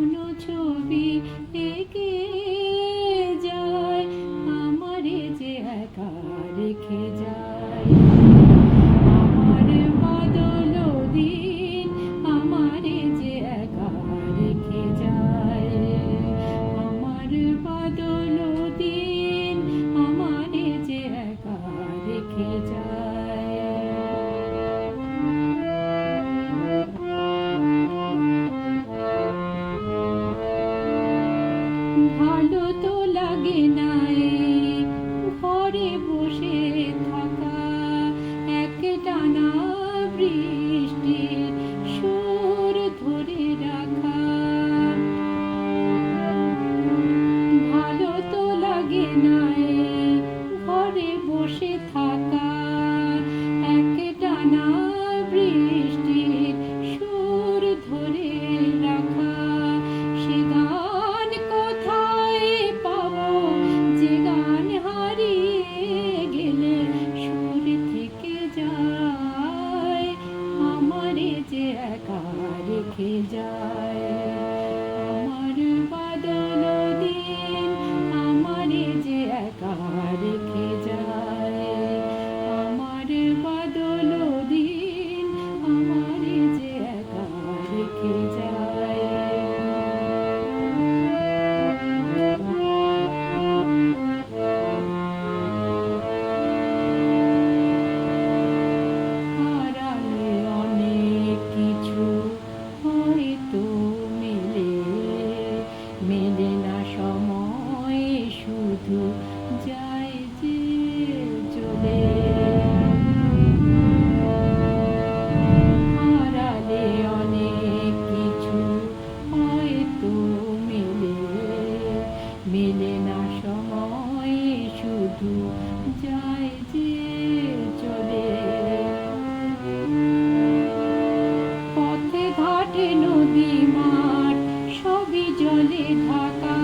কোনো ছবি এঁকে যায়, আমারে যে একা রেখে যায়। আমার বদল দিন আমারে যে একা রেখে যায়। আমার বদল দিন আমারে যে একা রেখে যায়। ভালো তো লাগে না এই ঘরে বসে থাকা, একটানা বৃষ্টির সুর ধরে রাখা। ভালো তো লাগে না এই ঘরে বসে থাকা, একটানা বৃষ্টির সুর ধরে রাখা। সে গান কোথায় পাবো যে গান হারিয়ে গেলে সুর থেকে যায়, আমারে যে একা রেখে যায়। আমার বদল দিন আমারে যে একা রেখে যায়। আমার বদল দিন আমারে যে একা রেখে যায়। হারালে অনেক কিছু হয়তো মেলে না সময়, শুধু যায় যে চলে। হারালে অনেক কিছু হয়তো মেলে না সময়, শুধু যায় যে চলে। পথে ঘাটে নদী মাঠ সবই জলে ঢাকা,